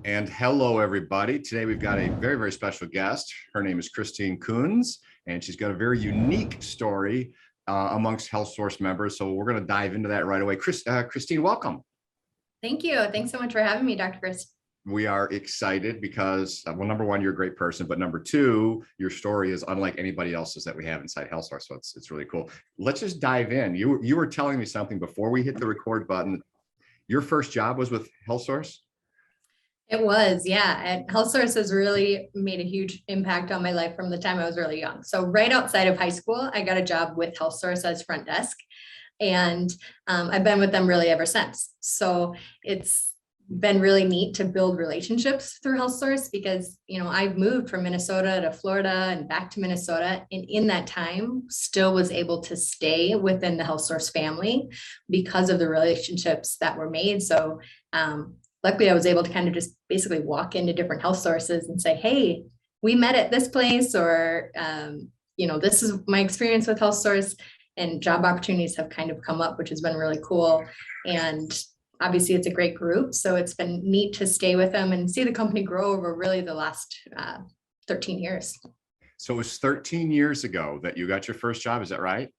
And hello, everybody. Today we've got a very, very special guest. Her name is Konz, and she's got a very unique story amongst HealthSource members. So we're going to dive into that right away. Christine, welcome. Thank you. Thanks so much for having me, Dr. Chris. We are excited because, well, number one, you're a great person, but number two, your story is unlike anybody else's that we have inside HealthSource. So it's really cool. Let's just dive in. You were telling me something before we hit the record button. Your first job was with HealthSource? It was, yeah. And HealthSource has really made a huge impact on my life from the time I was really young. So right outside of high school, I got a job with HealthSource as front desk, and I've been with them really ever since. So it's been really neat to build relationships through HealthSource because, I've moved from Minnesota to Florida and back to Minnesota. And in that time, still was able to stay within the HealthSource family because of the relationships that were made. So, luckily, I was able to kind of just basically walk into different health sources and say, hey, we met at this place, or, this is my experience with HealthSource, and job opportunities have kind of come up, which has been really cool. And obviously it's a great group. So it's been neat to stay with them and see the company grow over really the last 13 years. So it was 13 years ago that you got your first job. Is that right?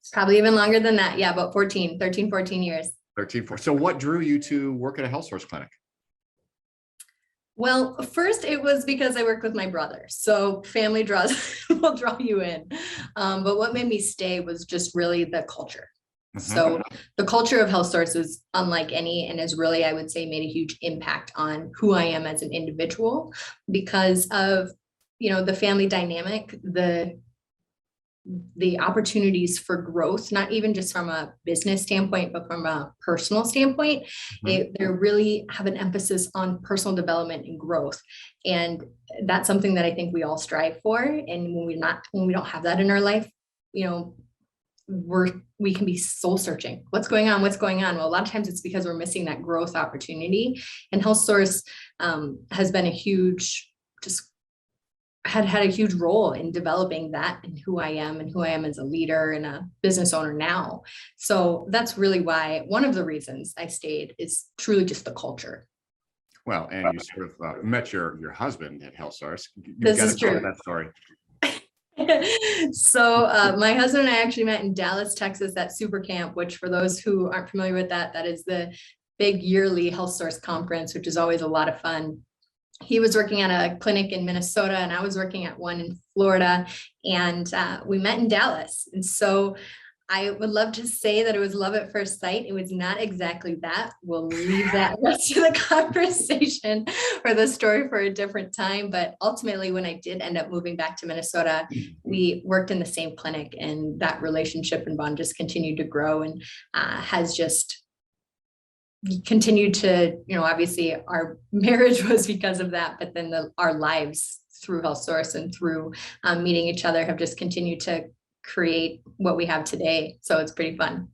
It's probably even longer than that. Yeah, about 14 years. 13. So what drew you to work at a HealthSource clinic? Well, first it was because I work with my brother. So family will draw you in. But what made me stay was just really the culture. Mm-hmm. So the culture of HealthSource is unlike any, and has really, I would say, made a huge impact on who I am as an individual because of, the family dynamic, the opportunities for growth, not even just from a business standpoint, but from a personal standpoint. Mm-hmm. They really have an emphasis on personal development and growth. And that's something that I think we all strive for. And when we don't have that in our life, we can be soul searching. What's going on? Well, a lot of times it's because we're missing that growth opportunity. And HealthSource has been had a huge role in developing that and who I am as a leader and a business owner now. So that's really why one of the reasons I stayed is truly just the culture. Well, and you sort of met your husband at HealthSource. This is true. That story. So my husband and I actually met in Dallas, Texas at Super Camp, which for those who aren't familiar with that is the big yearly HealthSource conference, which is always a lot of fun. He was working at a clinic in Minnesota and I was working at one in Florida, and we met in Dallas. And so I would love to say that it was love at first sight. It was not exactly that. We'll leave that rest of the conversation or the story for a different time. But ultimately, when I did end up moving back to Minnesota, we worked in the same clinic, and that relationship and bond just continued to grow and has just continued to, obviously our marriage was because of that, but then our lives through HealthSource and through meeting each other have just continued to create what we have today. So it's pretty fun.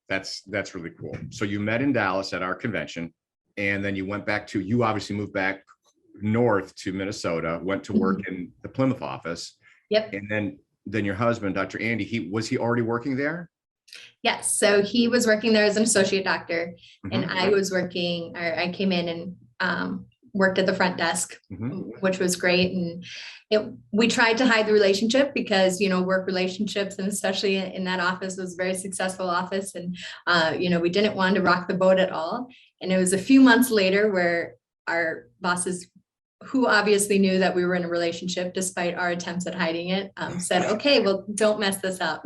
That's really cool. So you met in Dallas at our convention, and then you obviously moved back north to Minnesota, went to work in the Plymouth office. Yep. And then your husband, Dr. Andy, was he already working there? Yes. So he was working there as an associate doctor, and I came in and worked at the front desk, which was great. And we tried to hide the relationship because, work relationships, and especially in that office, was a very successful office. And, we didn't want to rock the boat at all. And it was a few months later where our bosses, who obviously knew that we were in a relationship, despite our attempts at hiding it, said, okay, well, don't mess this up.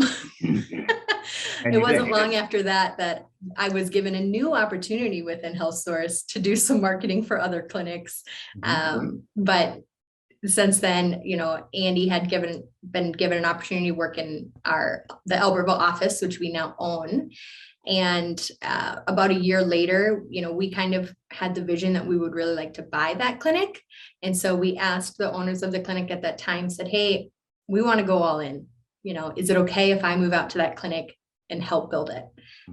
It wasn't long after that I was given a new opportunity within HealthSource to do some marketing for other clinics. But since then, Andy had been given an opportunity to work in the Albertville office, which we now own. And about a year later, we kind of had the vision that we would really like to buy that clinic. And so we asked the owners of the clinic at that time, said, hey, we want to go all in. Is it okay if I move out to that clinic and help build it?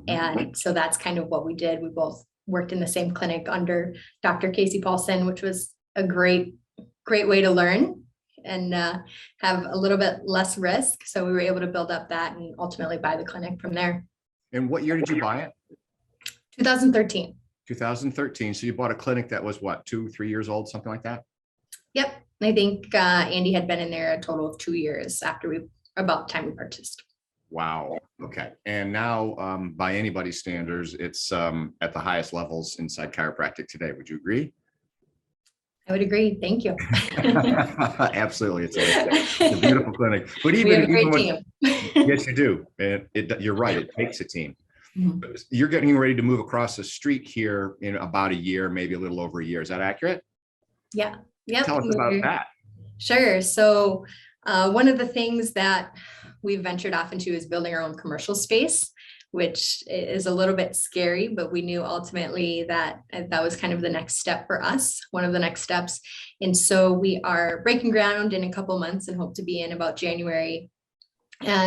And so that's kind of what we did. We both worked in the same clinic under Dr. Casey Paulson, which was a great way to learn and have a little bit less risk. So we were able to build up that and ultimately buy the clinic from there. And what year did you buy it? 2013. 2013. So you bought a clinic that was what, 2, 3 years old, something like that? Yep. I think Andy had been in there a total of 2 years about the time we purchased. Wow. Okay. And now, by anybody's standards, it's at the highest levels inside chiropractic today. Would you agree? I would agree. Thank you. Absolutely. It's a beautiful clinic. But We have a great even team. yes, you do. And you're right. It takes a team. Mhm. You're getting ready to move across the street here in about a year, maybe a little over a year. Is that accurate? Yeah. Yep. Tell us about that. Sure. So one of the things that we've ventured off into is building our own commercial space, which is a little bit scary, but we knew ultimately that that was kind of the next step for us, one of the next steps. And so we are breaking ground in a couple months and hope to be in about January.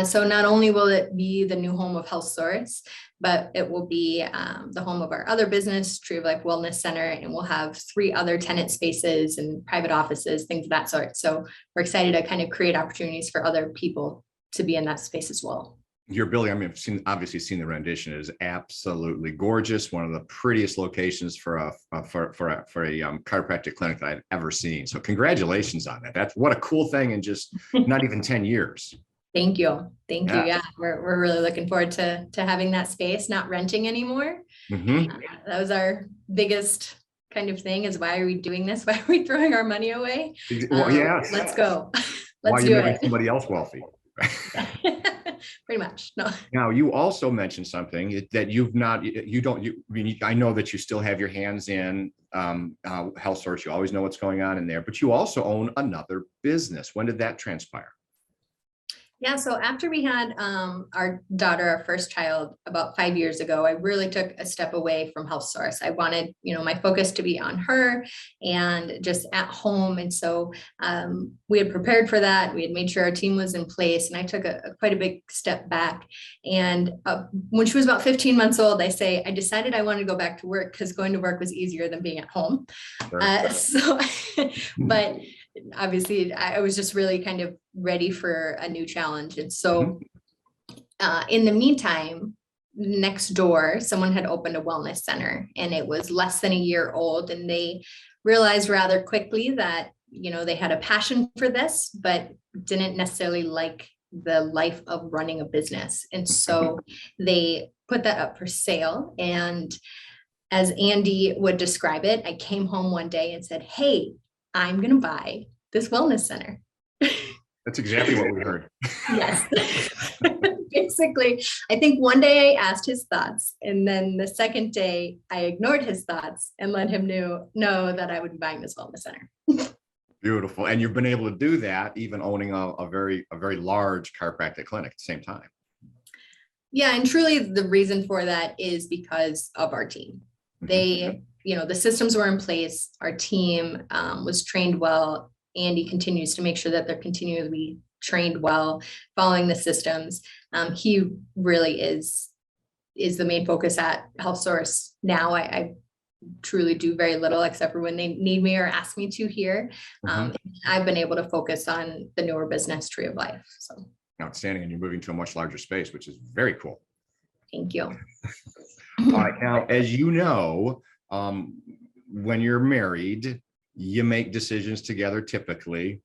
So not only will it be the new home of HealthSource, but it will be the home of our other business, Tree of Life Wellness Center, and we'll have 3 other tenant spaces and private offices, things of that sort. So we're excited to kind of create opportunities for other people to be in that space as well. Your building, I mean, I've obviously seen the rendition. It is absolutely gorgeous. One of the prettiest locations for a chiropractic clinic that I've ever seen. So congratulations on that. That's what a cool thing in just not even 10 years. Thank you. Thank you. Yeah. Yeah, we're really looking forward to having that space, not renting anymore. Mhm. That was our biggest kind of thing, is why are we doing this? Why are we throwing our money away? Well, yes. Let's go. Why Let's are you do making it. somebody else wealthy? Pretty much. No. Now, you also mentioned something that I know that you still have your hands in HealthSource. You always know what's going on in there, but you also own another business. When did that transpire? Yeah, so after we had our daughter, our first child, about 5 years ago, I really took a step away from HealthSource. I wanted, my focus to be on her and just at home. And so we had prepared for that. We had made sure our team was in place, and I took quite a big step back. And when she was about 15 months old, I decided I wanted to go back to work because going to work was easier than being at home. But obviously I was just really kind of ready for a new challenge. And so in the meantime, next door, someone had opened a wellness center, and it was less than a year old. And they realized rather quickly that, they had a passion for this, but didn't necessarily like the life of running a business. And so they put that up for sale. And as Andy would describe it, I came home one day and said, "Hey, I'm going to buy this wellness center." That's exactly what we heard. Yes. Basically, I think one day I asked his thoughts, and then the second day I ignored his thoughts and let him know that I would be buying this wellness center. Beautiful. And you've been able to do that, even owning a very large chiropractic clinic at the same time. Yeah. And truly the reason for that is because of our team. They, the systems were in place. Our team was trained well. Andy continues to make sure that they're continually trained well, following the systems. He really is the main focus at HealthSource now. I truly do very little except for when they need me or ask me to here. I've been able to focus on the newer business, Tree of Life. So outstanding. And you're moving to a much larger space, which is very cool. Thank you. All right. Now, as you know, when you're married, you make decisions together typically.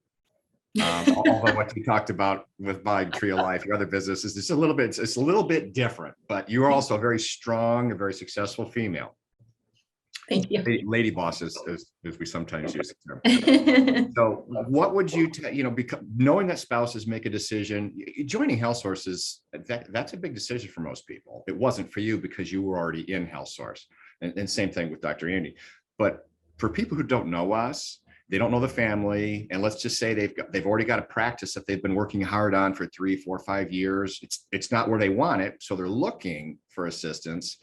Although what you talked about with my Tree of Life, your other businesses, it's a little bit different, but you are also a very strong, a very successful female. Thank you. Lady boss, as we sometimes use the term. So what would you tell, knowing that spouses make a decision, joining HealthSource that's a big decision for most people. It wasn't for you because you were already in HealthSource, and same thing with Dr. Andy. But for people who don't know us, they don't know the family, and let's just say they've already got a practice that they've been working hard on for 3, 4, 5 years. It's not where they want it, so they're looking for assistance.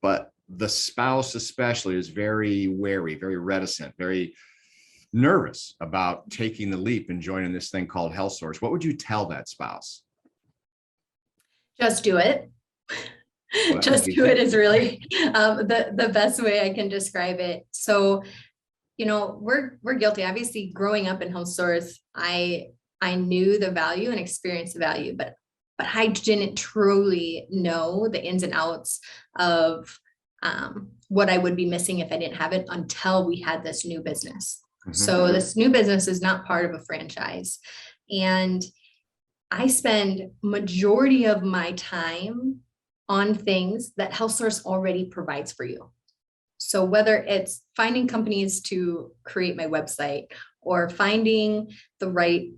But the spouse especially is very wary, very reticent, very nervous about taking the leap and joining this thing called HealthSource. What would you tell that spouse? Just do it. Well, just do it is really the best way I can describe it. So, we're guilty. Obviously, growing up in HealthSource, I knew the value and experienced the value, but I didn't truly know the ins and outs of what I would be missing if I didn't have it until we had this new business. So this new business is not part of a franchise. And I spend majority of my time on things that HealthSource already provides for you. So whether it's finding companies to create my website or finding the right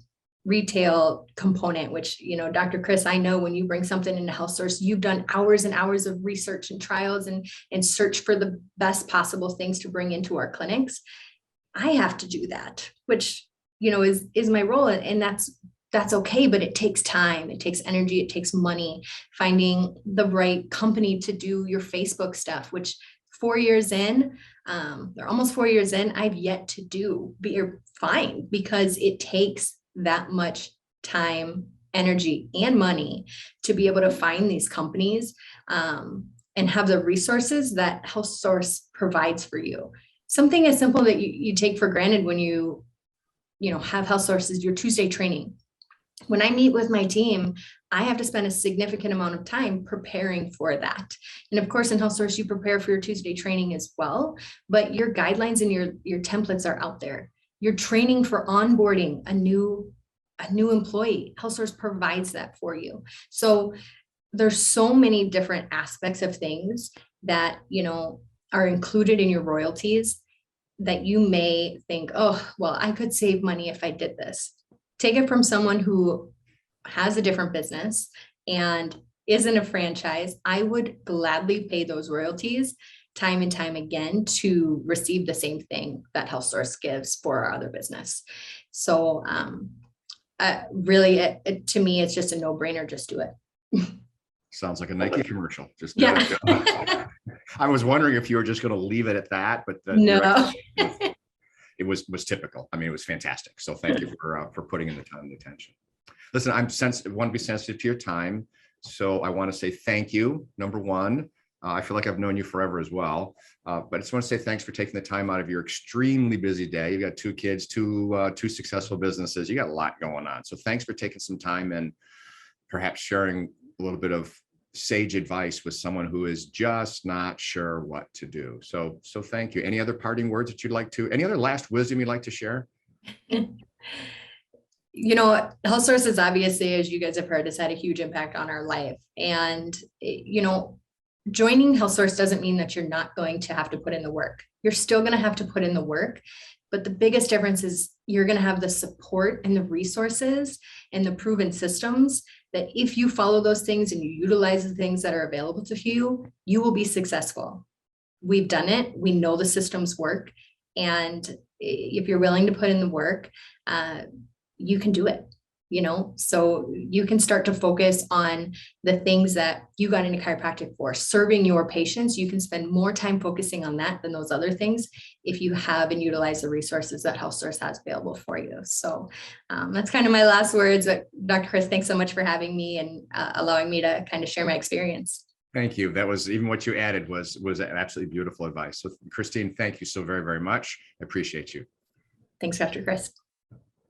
retail component, which, Dr. Chris, I know when you bring something into HealthSource, you've done hours and hours of research and trials and search for the best possible things to bring into our clinics. I have to do that, which, is my role. And that's okay, but it takes time, it takes energy, it takes money, finding the right company to do your Facebook stuff, which 4 years in, they're almost 4 years in, I've yet to do, but you're fine because it takes that much time, energy, and money to be able to find these companies and have the resources that HealthSource provides for you. Something as simple that you take for granted when you have HealthSource is your Tuesday training. When I meet with my team, I have to spend a significant amount of time preparing for that. And of course, in HealthSource, you prepare for your Tuesday training as well, but your guidelines and your templates are out there. Your training for onboarding a new employee, HealthSource provides that for you. So there's so many different aspects of things that, are included in your royalties that you may think, oh, well, I could save money if I did this. Take it from someone who has a different business and isn't a franchise. I would gladly pay those royalties time and time again to receive the same thing that HealthSource gives for our other business. So really, to me, it's just a no-brainer. Just do it. Sounds like a Nike commercial. Just do yeah. it. I was wondering if you were just going to leave it at that, but no. It was typical. I mean, it was fantastic. So thank you for putting in the time and attention. Listen, want to be sensitive to your time. So I want to say thank you. Number one, I feel like I've known you forever as well. But I just want to say thanks for taking the time out of your extremely busy day. You've got 2 kids, two successful businesses. You got a lot going on. So thanks for taking some time and perhaps sharing a little bit of sage advice with someone who is just not sure what to do. So thank you. Any other parting words that you'd like to, any other last wisdom you'd like to share? HealthSource is obviously, as you guys have heard, has had a huge impact on our life. And, joining HealthSource doesn't mean that you're not going to have to put in the work. You're still going to have to put in the work. But the biggest difference is you're going to have the support and the resources and the proven systems that if you follow those things and you utilize the things that are available to you, you will be successful. We've done it. We know the systems work. And if you're willing to put in the work, you can do it, so you can start to focus on the things that you got into chiropractic for, serving your patients. You can spend more time focusing on that than those other things if you have and utilize the resources that HealthSource has available for you. So that's kind of my last words. But Dr. Chris, thanks so much for having me and allowing me to kind of share my experience. Thank you. That was, even what you added was absolutely beautiful advice. So Christine, thank you so very, very much. I appreciate you. Thanks, Dr. Chris.